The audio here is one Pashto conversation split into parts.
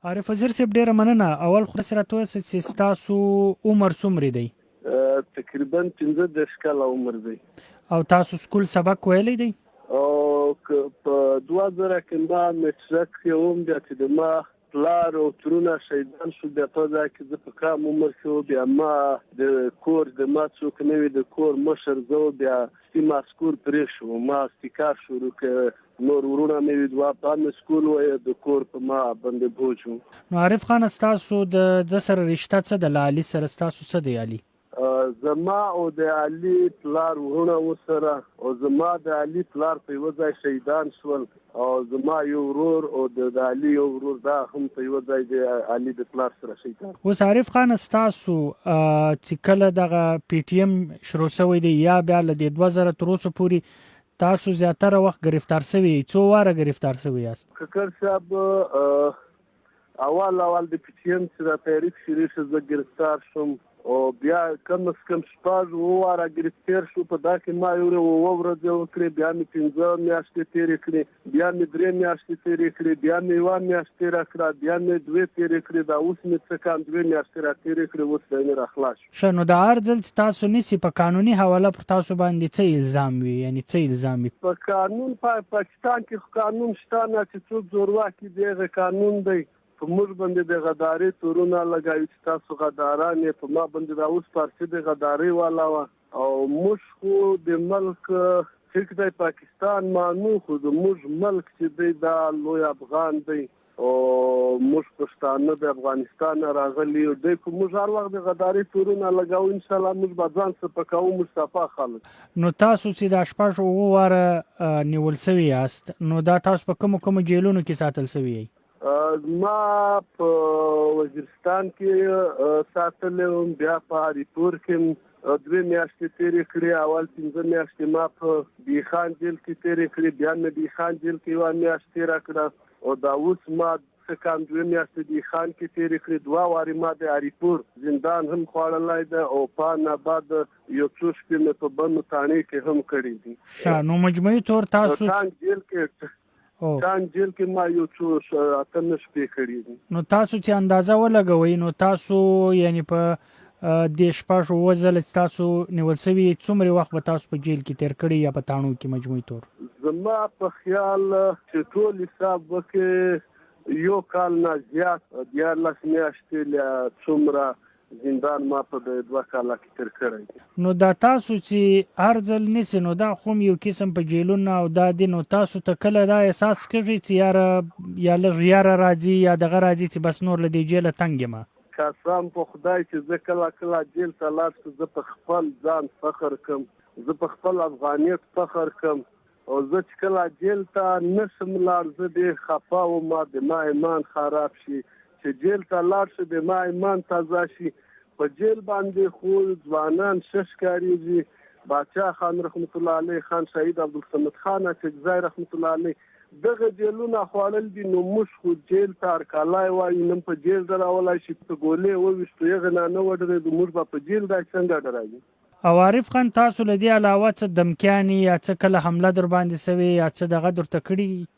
عارف وزیر صاحب ډیره مننه. اول خو سره تاسو چې تاسو عمر څومره دی؟ تقریبا 15 کاله عمر دی. او تاسو سکول سبق ویلی دی؟ او په 2000 کې ما مټرک کوم بیا چې د ما پلار او ترونه شهیدان شو، بیا په ځای کې زه په کم عمر کې بیا ما د کور د ما څوک نه وي د کور مشر زه بیا سیمه سکول پرې شو، ما استکار شروع کړ، نور ورونه مې وي دوه په سکول وای د کور په ما باندې بوج. نو عارف خان تاسو د سره رشتہ څه د علي سره تاسو څه دی علي؟ زما او د علي پلار ورونه وسره او زما د علي پلار په یو ځای شهیدان شول او زما یو ورور او د علي یو ورور دا هم په یو ځای د علي د پلار سره شهیدان. اوس عارف خان تاسو چې کله دغه پی ټی ایم شروع شوی دی یا بیا له 2000 تر اوسه پورې تاسو زیاتره وخت گرفتار شوی، څو واره گرفتار شوی یاست؟ ککر صاحب اول د پی ټی ایم سره تحریک شروع شو، زه گرفتار شوم او بیا کم از کم شپږ واره گرفتار شو. په دا کې ما یو ورځ وکړې، بیا مې 15 میاشتې تېرې کړې، بیا مې 3 میاشتې تېرې کړې، بیا مې 1 میاشت تېره کړه، بیا مې 2 تېرې کړې، دا اوس مې څه کم 2 میاشتې را تېرې کړې، اوس مې را خلاص شو. ښه، نو د هر ځل تاسو نیسي په قانوني حواله پر تاسو باندې څه الزام وي؟ یعنی څه الزام وي؟ په قانون پاکستان کې قانون شته نه چې څوک زورواکي دی، قانون دی په موږ باندې د غداري تورونه لګوي چې تاسو غداران یې، په ما باندې دا اوس پارسي د غداري والا وه او موږ خو د ملک ټیک دی پاکستان مانو، خو د موږ ملک چې دی دا لوی افغان دی او موږ پښتانه د افغانستان راغلي دی، خو موږ هر وخت د غداري تورونه لګوو، انشاءالله موږ به ځان څه پکوو، موږ صفا خلک. نو تاسو چې د شپږ واره نیول شوي یاست، نو دا تاسو په کومو جیلونو کې ساتل شوي یئ؟ ما په وزیرستان کې ساتلی وم، بیا په هریپور کې 2 میاشتې تېرې کړې، اول 15 میاشتې ما په بیخان جیل کې تېرې کړې، بیا مې بیخان جیل کې 1 میاشت تېره کړه او دا اوس ما څه کم 2 میاشتې بیخان کې تېرې کړې، 2 وارې ما د هریپور زندان هم خوړلی ده او په بعد یو څو شپې مې په بنو تاڼې کې هم کړي دي. ښه، نو مجموعي طور تاسو جیل کې جیل کې ما یو څو 8 شپې کړي دي. نو تاسو چې اندازه ولګوئ، نو تاسو یعنی په د شپږ ځله چې تاسو نیول شوي څومره وخت به تاسو په جیل کې تیر کړی یا په تاڼو کې مجموعي طور؟ زما په خیال چې ټول حساب وکړې 1 کال نه زیات 11 میاشتې له څومره زندان ما په 2 کاله کې تیر کړی. نو دا تاسو چې هر ځل نیسئ، نو دا خو یو قسم په جیلونه او دا دی، نو تاسو ته کله دا احساس کېږي چې یا لږ یاره راځي یا دغه راځي چې بس نور له دې جیله تنګ یم؟ قسم په خدای چې زه کله جیل ته لاړ شم، زه په خپل ځان فخر کوم، زه په خپل افغانیت فخر کوم او زه چې کله جیل ته نشم لاړ زه ډېر خفه وم، د ما ایمان خراب شي چې جیل ته لاړ شي د ما ایمان تازه شي. په جیل باندې خو ځوانان شش کاریږي، باچا خان رحمت الله علیه، خان شهید عبدالصمد خان اچکزی رحمت الله علیه، دغه جیلونه خوړل دي. نو موږ خو جیل ته هرکلی وایو، نن په جیل دراولی شي، په ګولۍ وویشتو هغې نه ودرېدو، موږ به په جیل دا څنګه ډروي؟ او عارف خان تاسو له دې علاوه څه دمکیانې یا څه کله حمله در باندې شوې یا څه دغه درته کړي؟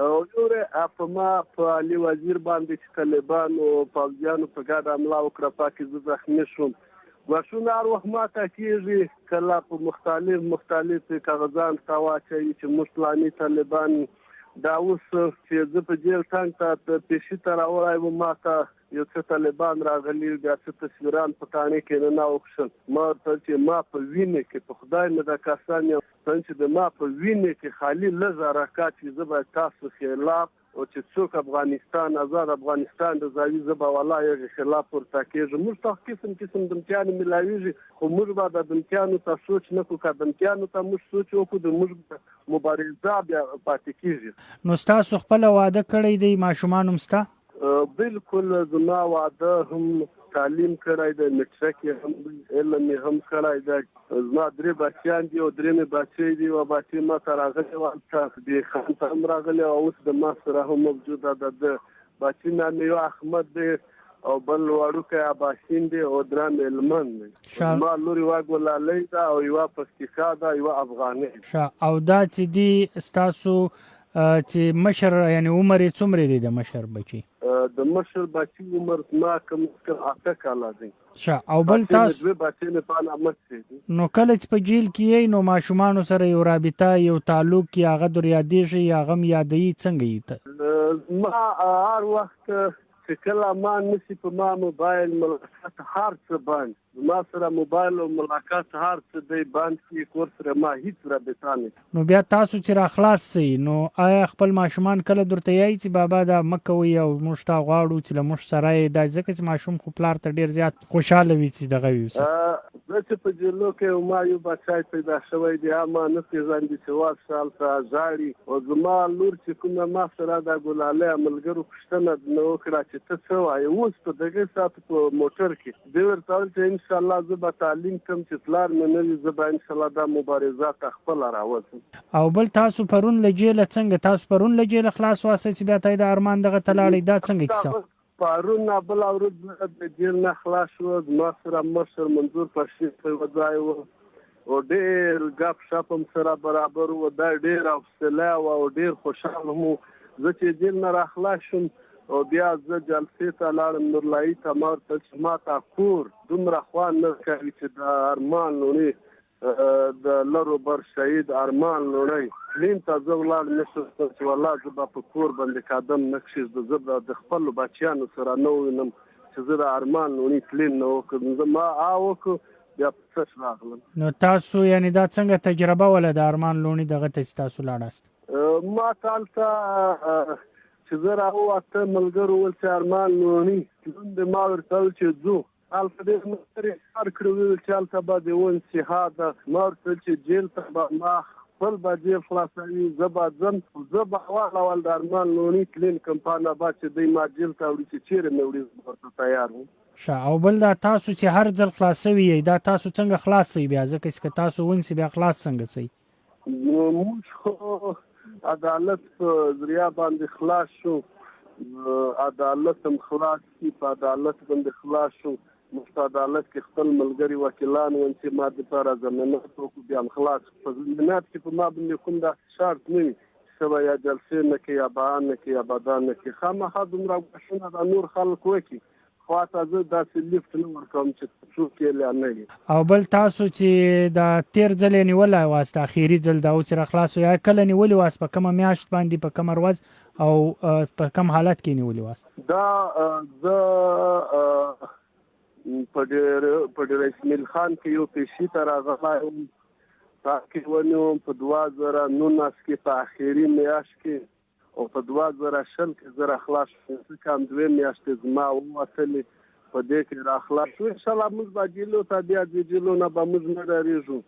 او ګوره په ما په علي وزیر باندې چې طالبانو پوځیانو په ګډه حمله وکړه، پاکې زه زخمي شوم، غوښونه هر وخت ماته کېږي، کله په مختلف کاغذان ته واچوي چې موږ فلاني طالبان. دا اوس چې زه په جیل څنګ ته پیشي ته راوړی وم، ماته یو څه طالبان راغلي، بیا څه تصویران په تاڼې کې ننوښتل، ما ورته چې ما په وینې کې په خدای مې دا کسان یم چې د ما په وینې کې خالي لږ حرکات چې زه به تاسو خلاف او چې څوک افغانستان آزاد افغانستان د زاوي زه به والله هغې خلاف ورته کېږم. موږ ته قسم دمکیانې میلاویږي، خو موږ به د دمکیانو ته سوچ نه کړو، که دمکیانو ته موږ سوچ وکړو د موږ مبارزه بیا پاتې کېږي. نو ستاسو خپله واده کړی دی، ماشومان هم شته؟ بالکل زما واده هم تعلیم کړی دی، مټرک یې هم علم یې هم کړی دی، زما 3 بچیان دي او 3 مې بچی دي، یوه بچی ما ته راغلی وه، هلته بیخان ته هم راغلی او اوس د ما سره هم موجوده ده. د بچي نام یو احمد دی او بل وړوکی اباسین دی او درېیم هلمند دی. زما لور یوه ګلالۍ ده او یوه پکتیکا ده، یوه افغانۍ. او دا چې دي ستاسو چې مشر یعنی عمر یې څومره دی د مشر بچي؟ د مشر بچي عمر زما کم از کم 8 کاله دی. او بل تاسو دوه بچي نه په نامت دي. نو کله چې په جیل کې یې نو ماشومان سره یو رابطه یو تعلق یا هغه در یادېږي یا غم یادوي څنګه یې ما هر وخت چې کله ما نسی په ما موبایل ملاقات هر څه باندې ما سره موبایل او ملاقات هر څه دی باندې کور سره ما هیڅ رابطه نه. نو بیا تاسو چې را خلاص سئ نو آیا خپل ماشومان کله درته یایي چې بابا دا مه کوئ او موږ تا غواړو چې له موږ سره یې دا ځکه چې ماشوم خو پلار ته ډېر زیات خوشحاله وي چې دغه وي زه چې په جیلو کې ما یو بچی پیدا شوی دی ما نه پېژاندي چې واټ سال ته ژاړي او زما لور چې کومه ما سره دا ګلالۍ ملګرو پوښتنه نه وکړه چې ته څه وایې اوس په دغه ساعت په موټر کې دوی ورته وویل چې انشاءالله زه به تعلیم کوم چې پلار مې نه وي زه به انشاءالله دا مبارزات خپله راوځم. او بل تاسو پرون له جیله څنګه تاسو پرون له جیله خلاص واسئ چې بیا ته د ارمان دغه ته لاړئ دا څنګه کیسه پرون بله ورځ د جیل نه خلاص شو زما سره مشر منظور پشیر په یوه ځای و او ډېر ګپ شپ هم سره برابر و دا ډېر حوصله وه او ډېر خوشحاله هم زه چې جیل نه راخلاص شوم او بیا زه جلسې ته لاړم نورلایي ته ما ورته چې ما ته کور دومره خوند نه کوي چې د ارمان لوڼې د لرو بر شهید ارمان لوڼی لین ته زه ولاړ نشم چې والله زه به په کور باندې قدم نه کښېږدم زه به د خپلو بچیانو سره نه ووینم چې زه د ارمان لوڼي تلین نه وکړم زه ما وکړو بیا په څه راغلم. نو تاسو یعنې دا څنګه تجربه وله د ارمان لوڼي دغه ته چې تاسو لاړاست؟ ما ته هلته چې زه راووتم ملګرو وویل چې ارمان لوڼي تلون دی ما ورته ویل چې ځو هلته ډېر ملګري کار کړي ویل چې هلته به د ون سیحا ده ما ورته ویل چې جیل ته به ما خپل به جیل خلاصوي زه به ځم زه به واړول د ارمان لوڼي تلین کمپانه به چې دوی ما جیل ته وړي چې چیرې مې وړي زه ورته تیار وم. او بل دا تاسو چې هر ځل خلاصوي یې دا تاسو څنګه خلاص سئ بیا ځکه چې تاسو ونسئ بیا خلاص څنګه سئ؟ موږ خو عدالت په ذریعه باندې خلاص شو عدالت هم خلاص شي په عدالت باندې خلاص شو موږ په عدالت کې خپل ملګري وکیلان وو چې ما دپاره ضمانت وکړو بیا هم خلاص په ضمانت کې په ما باندې کوم داسې شرط نه وي چې به یا جلسې نه کوي یا بیان نه کوي یا بدان نه کوي خامخا دومره ګواښونه د نور خلک وکړي خو ته زه داسې لیفټ نه ورکوم چې څوک یې لا نه وي. او بل تاسو چې دا تیر ځل یې نیولی واست اخري ځل دا اوس چې راخلاص یا کله نیولي واست په کومه میاشت باندې په کومه ورځ او په کوم حالت کې نیولي واست؟ دا زه په ډېر اسماعیل خان کې یو پیشي ته راغلی وم تاکې ونیوم په 2019 کې په اخري میاشت کې او په 2020 کې زه راخلاص شوم ځکه هم 2 میاشتې زما ووتلې په دې کې راخلاص شو انشاءالله موږ به جیلو ته بیا د جیلو نه به موږ نه ډارېږو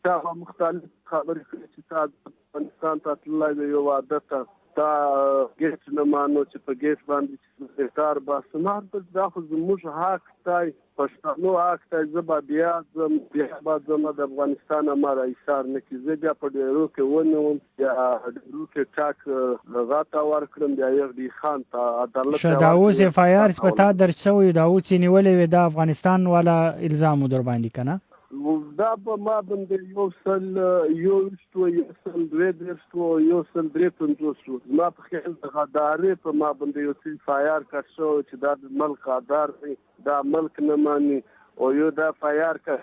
تا به مختلف خبرې کړي چې تا افغانستان ته تللی وې یو واده ته تا ګیټ نه مانو چې په ګیټ باندې بهتار باسم دا خو زموږ حق دی پښتنو حق دی زه به بیا ځم بیا به ځم د افغانستان ما را ایثار نه کړي زه بیا په ډېرو کې ونیوم بیا ډېرو کې ټاک هغه ته ورکړم بیا یغدي خان ته عدالت ښه دا اوس اف آی آر چې په تا درج شوی دا اوس چې نیولی وې دا افغانستان والا الزام و در باندې که نه؟ دا به ما باندې 132 زما په خیال د غدارې په ما باندې یو څه اف آی آر کټ شوی چې دا د ملک غدار دی دا ملک نه ماني او یو دا اف آی آر کټ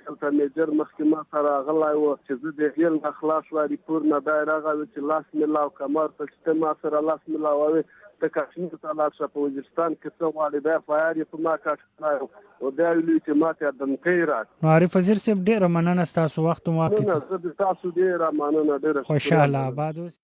هلته میجر مخکې ما سره راغلی و چې زه د جیل نه خلاص شوه ریپور نه دا یې راغلی چې لاس ملاو که ما ورته چې ته ما سره لاس ملاووې ته کشمیر ته لاړ شه په وزیرستان کې څه غواړې دا اف آی آر یې په ما کټ کړی او دا ویلي چې ما ته دمکۍ راکړه. نو عارف وزیر صاحب ډېره مننه ستاسو وخت مو واخیست. زه د تاسو ډېره مننه ډېره خوشحاله آباد اوسئ.